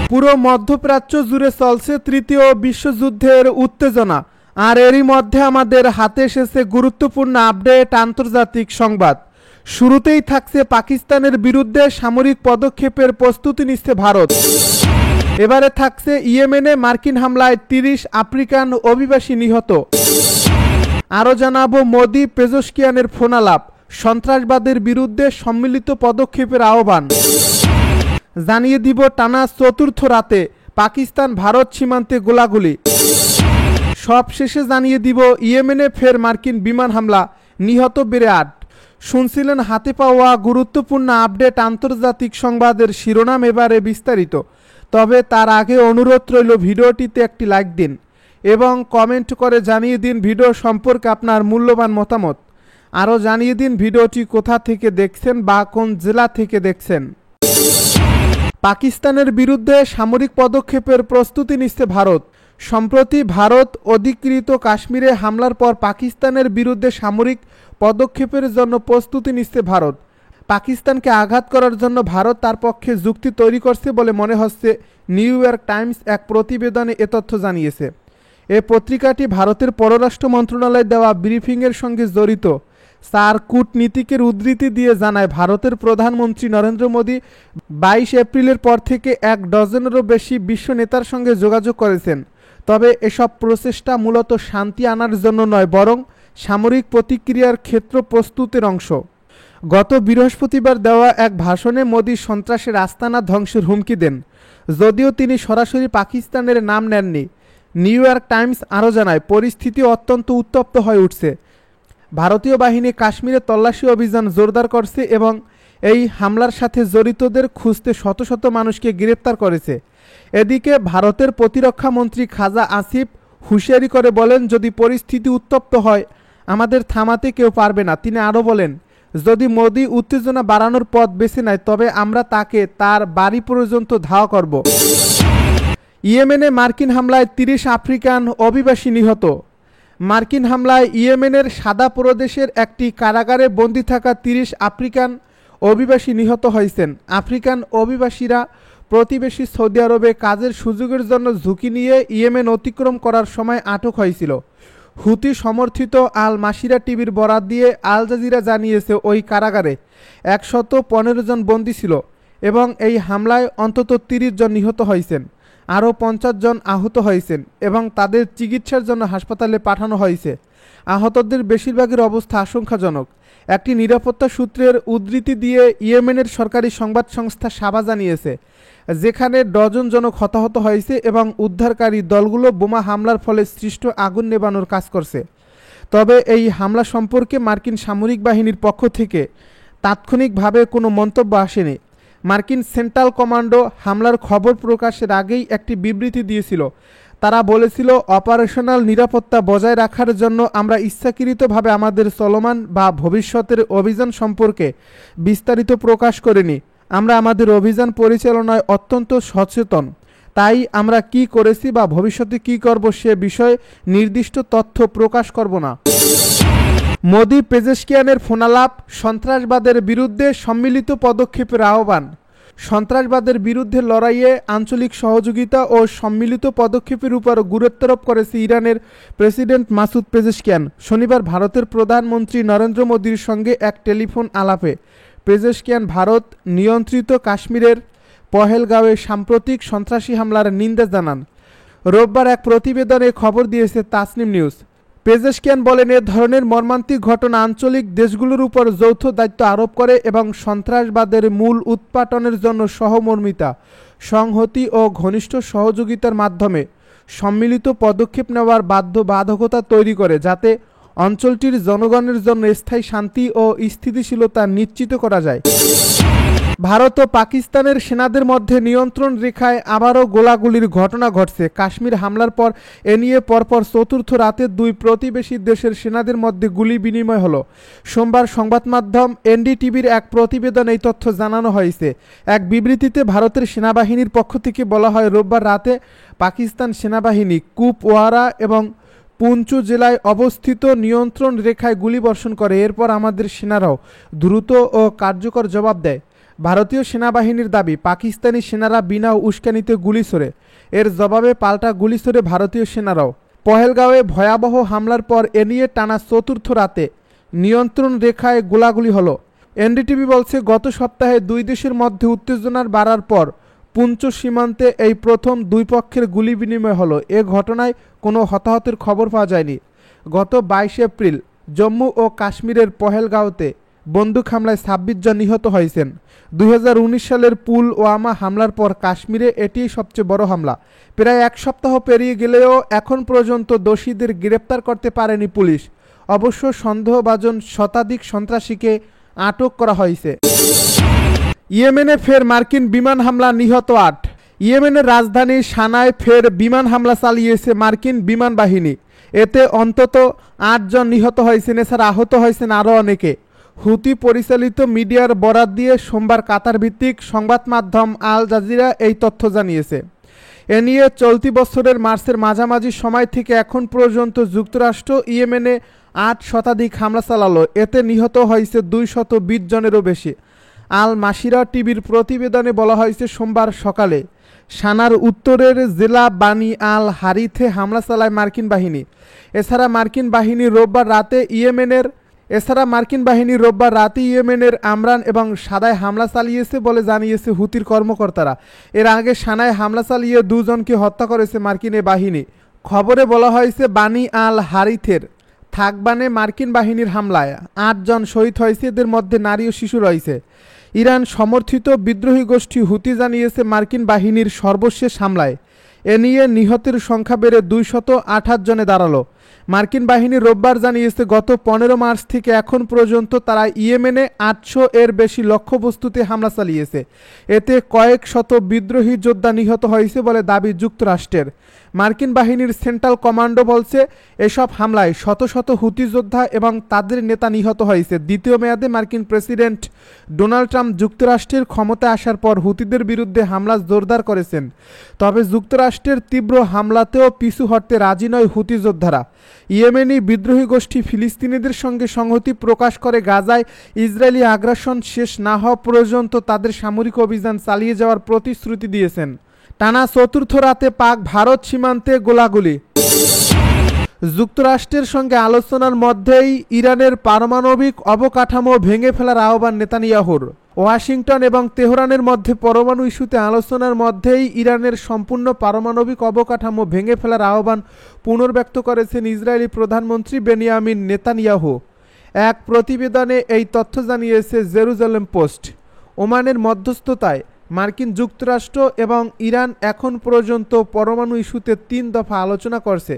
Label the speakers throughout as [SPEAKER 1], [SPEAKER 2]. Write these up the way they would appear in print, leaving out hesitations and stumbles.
[SPEAKER 1] পুরো মধ্যপ্রাচ্য জুড়ে চলছে তৃতীয় বিশ্বযুদ্ধের উত্তেজনা। আর এরই মধ্যে আমাদের হাতে এসেছে গুরুত্বপূর্ণ আপডেট আন্তর্জাতিক সংবাদ। শুরুতেই থাকছে পাকিস্তানের বিরুদ্ধে সামরিক পদক্ষেপের প্রস্তুতি নিচ্ছে ভারত। এবারে থাকছে ইয়েমেনে মার্কিন হামলায় ৩০ আফ্রিকান অভিবাসী নিহত। আরও জানাবো মোদি পেজেশকিয়ানের ফোনালাপ, সন্ত্রাসবাদের বিরুদ্ধে সম্মিলিত পদক্ষেপের আহ্বান। জানিয়ে দিব টানা চতুর্থ রাতে পাকিস্তান ভারত সীমান্তে গোলাগুলি। সবশেষে জানিয়ে দিব ইয়েমেনে ফের মার্কিন বিমান হামলা, নিহত বেড়ে ৮। শুনছিলেন হাতে পাওয়া গুরুত্বপূর্ণ আপডেট আন্তর্জাতিক সংবাদের শিরোনাম, এবারে বিস্তারিত। তবে তার আগে অনুরোধ রইল ভিডিওটিতে একটি লাইক দিন এবং কমেন্ট করে জানিয়ে দিন ভিডিও সম্পর্কে আপনার মূল্যবান মতামত। আরও জানিয়ে দিন ভিডিওটি কোথা থেকে দেখছেন বা কোন জেলা থেকে দেখছেন। পাকিস্তানের বিরুদ্ধে সামরিক পদক্ষেপের প্রস্তুতি নিচ্ছে ভারত। সম্প্রতি ভারত অধিকৃত কাশ্মীরে হামলার পর পাকিস্তানের বিরুদ্ধে সামরিক পদক্ষেপের জন্য প্রস্তুতি নিচ্ছে ভারত। পাকিস্তানকে আঘাত করার জন্য ভারত তার পক্ষে যুক্তি তৈরি করছে বলে মনে হচ্ছে। নিউ ইয়র্ক টাইমস এক প্রতিবেদনে এ তথ্য জানিয়েছে। এ পত্রিকাটি ভারতের পররাষ্ট্র মন্ত্রণালয় দেওয়া ব্রিফিংয়ের সঙ্গে জড়িত। চার কূটনীতিকের উদ্ধৃতি দিয়ে জানায়, ভারতের প্রধানমন্ত্রী নরেন্দ্র মোদী ২২ এপ্রিলের পর থেকে ১ ডজনেরও বেশি বিশ্ব নেতার সঙ্গে যোগাযোগ করেছেন। তবে এসব প্রচেষ্টা মূলত শান্তি আনার জন্য নয়, বরং সামরিক প্রতিক্রিয়ার ক্ষেত্র প্রস্তুতের অংশ। গত বৃহস্পতিবার দেওয়া এক ভাষণে মোদী সন্ত্রাসের আস্তানা ধ্বংসের হুমকি দেন, যদিও তিনি সরাসরি পাকিস্তানের নাম নেননি। নিউ ইয়র্ক টাইমস আরও জানায়, পরিস্থিতি অত্যন্ত উত্তপ্ত হয়ে উঠছে। ভারতীয় বাহিনী কাশ্মীরে তল্লাশি অভিযান জোরদার করছে এবং এই হামলার সাথে জড়িতদের খুঁজতে শত শত মানুষকে গ্রেপ্তার করেছে। এদিকে ভারতের প্রতিরক্ষা মন্ত্রী খাজা আসিফ হুঁশিয়ারি করে বলেন, যদি পরিস্থিতি উত্তপ্ত হয় আমাদের থামাতে কেউ পারবে না। তিনি আরও বলেন, যদি মোদি উত্তেজনা বাড়ানোর পথ বেছে নেয় তবে আমরা তাকে তার বাড়ি পর্যন্ত ধাওয়া করব। ইয়েমেনে মার্কিন হামলায় ৩০ আফ্রিকান অভিবাসী নিহত। মার্কিন হামলায় ইয়েমেনের সাদা প্রদেশের একটি কারাগারে বন্দী থাকা ৩০ আফ্রিকান অভিবাসী নিহত হয়েছেন। আফ্রিকান অভিবাসীরা প্রতিবেশী সৌদি আরবে কাজের সুযোগের জন্য ঝুঁকি নিয়ে ইয়েমেন অতিক্রম করার সময় আটক হয়েছিল। হুতি সমর্থিত আল মাসিরা টিভির বরাত দিয়ে আল জাজিরা জানিয়েছে, ওই কারাগারে ১১৫ জন বন্দী ছিল এবং এই হামলায় অন্তত ৩০ জন নিহত হয়েছেন। আরও ৫০ জন আহত হয়েছেন এবং তাদের চিকিৎসার জন্য হাসপাতালে পাঠানো হয়েছে। আহতদের বেশিরভাগের অবস্থা আশঙ্কাজনক। একটি নিরাপত্তা সূত্রের উদ্ধৃতি দিয়ে ইয়েমেনের সরকারি সংবাদ সংস্থা সাবা জানিয়েছে, যেখানে ডজন জনক হতাহত হয়েছে এবং উদ্ধারকারী দলগুলো বোমা হামলার ফলে সৃষ্ট আগুন নেভানোর কাজ করছে। তবে এই হামলা সম্পর্কে মার্কিন সামরিক বাহিনীর পক্ষ থেকে তাৎক্ষণিকভাবে কোনো মন্তব্য আসেনি। মার্কিন সেন্ট্রাল কমান্ডো হামলার খবর প্রকাশের আগেই একটি বিবৃতি দিয়েছিল। তারা বলেছিল, অপারেশনাল নিরাপত্তা বজায় রাখার জন্য আমরা ইচ্ছাকৃতভাবে আমাদের চলমান বা ভবিষ্যতের অভিযান সম্পর্কে বিস্তারিত প্রকাশ করিনি। আমরা আমাদের অভিযান পরিচালনায় অত্যন্ত সচেতন, তাই আমরা কি করেছি বা ভবিষ্যতে কি করব সে বিষয়ে নির্দিষ্ট তথ্য প্রকাশ করব না। মোদি পেজেশকিয়ানের ফোনালাপ, সন্ত্রাসবাদের বিরুদ্ধে সম্মিলিত পদক্ষেপের আহ্বান। সন্ত্রাসবাদের বিরুদ্ধে লড়াইয়ে আঞ্চলিক সহযোগিতা ও সম্মিলিত পদক্ষেপের উপর গুরুত্বারোপ করেছে ইরানের প্রেসিডেন্ট মাসুদ পেজেশকিয়ান। শনিবার ভারতের প্রধানমন্ত্রী নরেন্দ্র মোদীর সঙ্গে এক টেলিফোন আলাপে পেজেশকিয়ান ভারত নিয়ন্ত্রিত কাশ্মীরের পহেলগাঁওয়ে সাম্প্রতিক সন্ত্রাসী হামলার নিন্দা জানান। রোববার এক প্রতিবেদনে খবর দিয়েছে তাসনিম নিউজ। পেজেশকিয়ান বলেন, এ ধরনের মর্মান্তিক ঘটনা আঞ্চলিক দেশগুলোর উপর যৌথ দায়িত্ব আরোপ করে এবং সন্ত্রাসবাদের মূল উৎপাটনের জন্য সহমর্মিতা, সংহতি ও ঘনিষ্ঠ সহযোগিতার মাধ্যমে সম্মিলিত পদক্ষেপ নেওয়ার বাধ্যবাধকতা তৈরি করে, যাতে অঞ্চলটির জনগণের জন্য স্থায়ী শান্তি ও স্থিতিশীলতা নিশ্চিত করা যায়। ভারত ও পাকিস্তানের সেনাদের মধ্যে নিয়ন্ত্রণ রেখায় আবারও গোলাগুলির ঘটনা ঘটছে। কাশ্মীর হামলার পর এ নিয়ে পরপর চতুর্থ রাতে দুই প্রতিবেশী দেশের সেনাদের মধ্যে গুলি বিনিময় হলো। সোমবার সংবাদ মাধ্যম এনডিটিভির এক প্রতিবেদনে এই তথ্য জানানো হয়েছে। এক বিবৃতিতে ভারতের সেনাবাহিনীর পক্ষ থেকে বলা হয়, রোববার রাতে পাকিস্তান সেনাবাহিনী কুপওয়ারা এবং পুঞ্চ জেলায় অবস্থিত নিয়ন্ত্রণ রেখায় গুলিবর্ষণ করে। এরপর আমাদের সেনারাও দ্রুত ও কার্যকর জবাব দেয়। ভারতীয় সেনাবাহিনীর দাবি, পাকিস্তানি সেনারা বিনা উস্কানিতে গুলি ছোড়ে। এর জবাবে পাল্টা গুলি ছোড়ে ভারতীয় সেনারাও। পহেলগাঁওয়ে ভয়াবহ হামলার পর এ নিয়ে টানা চতুর্থ রাতে নিয়ন্ত্রণ রেখায় গোলাগুলি হলো। এনডিটিভি বলছে, গত সপ্তাহে দুই দেশের মধ্যে উত্তেজনার বাড়ার পর পুঞ্চ সীমান্তে এই প্রথম দুই পক্ষের গুলি বিনিময় হলো। এ ঘটনায় কোনো হতাহতের খবর পাওয়া যায়নি। গত 22 এপ্রিল জম্মু ও কাশ্মীরের পহেলগাঁওতে বন্দুক হামলায় 26 জন নিহত হয়েছেন। 2019 সালের পুলওয়ামা হামলার পর কাশ্মীরে এটিই সবচেয়ে বড় হামলা। প্রায় এক সপ্তাহ পেরিয়ে গেলেও এখন পর্যন্ত দোষীদের গ্রেপ্তার করতে পারেনি পুলিশ। অবশ্য সন্দেহভাজন শতাধিক সন্ত্রাসীকে আটক করা হয়েছে। ইয়েমেনে ফের মার্কিন বিমান হামলা, নিহত 8। ইয়েমেনের রাজধানী সানায় ফের বিমান হামলা চালিয়েছে মার্কিন বিমান বাহিনী। এতে অন্তত 8 জন নিহত হয়েছেন, এছাড়া আহত হয়েছেন আরও অনেকে। হুতি পরিচালিত মিডিয়ার বরাত দিয়ে সোমবার কাতার ভিত্তিক সংবাদ মাধ্যম আল জাজিরা এই তথ্য জানিয়েছে। এ নিয়ে চলতি বছরের মার্চের মাঝামাঝি সময় থেকে এখন পর্যন্ত যুক্তরাষ্ট্র ইয়েমেনে 8 শতাধিক হামলা চালালো। এতে নিহত হয়েছে 220 জনেরও বেশি। আল মাসিরা টিভির প্রতিবেদনে বলা হয়েছে, সোমবার সকালে সানার উত্তরের জেলা বানি আল হারিথে হামলা চালায় মার্কিন বাহিনী। এছাড়া মার্কিন বাহিনী রোববার রাতে ইয়েমেনের আমরান এবং সাদায় হামলা চালিয়েছে বলে জানিয়েছে হুতির কর্মকর্তারা। এর আগে সানায় হামলা চালিয়ে 2 জনকে হত্যা করেছে মার্কিন এ বাহিনী। খবরে বলা হয়েছে, বানি আল হারিথের থাকবানে মার্কিন বাহিনীর হামলায় 8 জন শহীদ হয়েছে, এদের মধ্যে নারী ও শিশু রয়েছে। ইরান সমর্থিত বিদ্রোহী গোষ্ঠী হুতি জানিয়েছে, মার্কিন বাহিনীর সর্বশেষ হামলায় এ নিয়ে নিহতের সংখ্যা বেড়ে 228 জনে দাঁড়ালো। মার্কিন বাহিনী রোববার জানিয়েছে, গত 15 মার্চ থেকে এখন পর্যন্ত তারা ইয়েমেনে 800 এর বেশি লক্ষ্যবস্তুতে হামলা চালিয়েছে। এতে কয়েক শত বিদ্রোহী যোদ্ধা নিহত হয়েছে বলে দাবি যুক্তরাষ্ট্রের। মার্কিন বাহিনীর সেন্ট্রাল কমান্ডো বলছে, এসব হামলায় শত শত হুতি যোদ্ধা এবং তাদের নেতা নিহত হয়েছে। দ্বিতীয় মেয়াদে মার্কিন প্রেসিডেন্ট ডোনাল্ড ট্রাম্প যুক্তরাষ্ট্রের ক্ষমতায় আসার পর হুতিদের বিরুদ্ধে হামলা জোরদার করেছেন। তবে যুক্তরাষ্ট্রের তীব্র হামলাতেও পিছু হটতে রাজি নয় হুতি যোদ্ধারা। ইয়েমেনি বিদ্রোহী গোষ্ঠী ফিলিস্তিনিদের সঙ্গে সংহতি প্রকাশ করে গাজায় ইসরায়েলি আগ্রাসন শেষ না হওয়া পর্যন্ত তাদের সামরিক অভিযান চালিয়ে যাওয়ার প্রতিশ্রুতি দিয়েছেন। টানা চতুর্থ রাতে পাক ভারত সীমান্তে গোলাগুলি। যুক্তরাষ্ট্রের সঙ্গে আলোচনার মধ্যেই ইরানের পারমাণবিক অবকাঠামো ভেঙে ফেলার আহ্বান নেতানিয়াহুর। ওয়াশিংটন এবং তেহরানের মধ্যে পরমাণু ইস্যুতে আলোচনার মধ্যেই ইরানের সম্পূর্ণ পারমাণবিক অবকাঠামো ভেঙে ফেলার আহ্বান পুনর্ব্যক্ত করেছেন ইসরায়েলি প্রধানমন্ত্রী বেনিয়ামিন নেতানিয়াহু। এক প্রতিবেদনে এই তথ্য জানিয়েছে জেরুজালেম পোস্ট। ওমানের মধ্যস্থতায় মার্কিন যুক্তরাষ্ট্র এবং ইরান এখন পর্যন্ত পরমাণু ইস্যুতে 3 দফা আলোচনা করছে।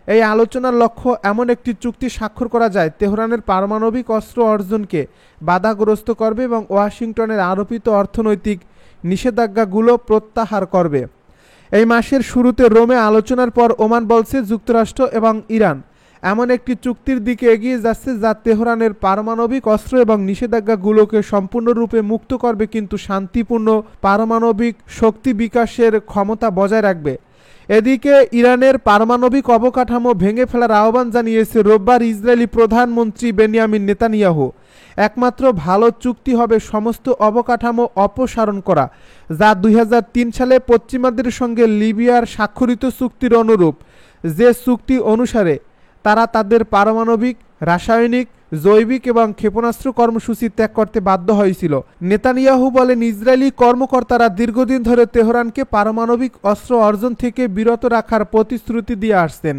[SPEAKER 1] এই আলোচনার লক্ষ্য এমন একটি চুক্তি স্বাক্ষর করা যায় তেহরানের পারমাণবিক অস্ত্র অর্জনকে বাধাগ্রস্ত করবে এবং ওয়াশিংটনের আরোপিত অর্থনৈতিক নিষেধাজ্ঞাগুলো প্রত্যাহার করবে। এই মাসের শুরুতে রোমে আলোচনার পর ওমান বলছে, যুক্তরাষ্ট্র এবং ইরান এমন একটি চুক্তির দিকে এগিয়ে যাচ্ছে যা তেহরানের পারমাণবিক অস্ত্র এবং নিষেধাজ্ঞাগুলোকে সম্পূর্ণরূপে মুক্ত করবে, কিন্তু শান্তিপূর্ণ পারমাণবিক শক্তি বিকাশের ক্ষমতা বজায় রাখবে। এদিকে ইরানের পারমাণবিক অবকাঠামো ভেঙে ফেলার আহ্বান জানিয়েছে রোববার ইসরায়েলি প্রধানমন্ত্রী বেনিয়ামিন নেতানিয়াহু। একমাত্র ভালো চুক্তি হবে সমস্ত অবকাঠামো অপসারণ করা, যা 2003 সালে পশ্চিমাদের সঙ্গে লিবিয়ার স্বাক্ষরিত চুক্তির অনুরূপ, যে চুক্তি অনুসারে তারা তাদের পারমাণবিক, রাসায়নিক, জৈবিক এবং ক্ষেপণাস্ত্র কর্মসূচি ত্যাগ করতে বাধ্য হয়েছিল। নেতানিয়াহু বলেন, ইসরায়েলি কর্মকর্তারা দীর্ঘদিন ধরে তেহরানকে পারমাণবিক অস্ত্র অর্জন থেকে বিরত রাখার প্রতিশ্রুতি দিয়ে আসছেন।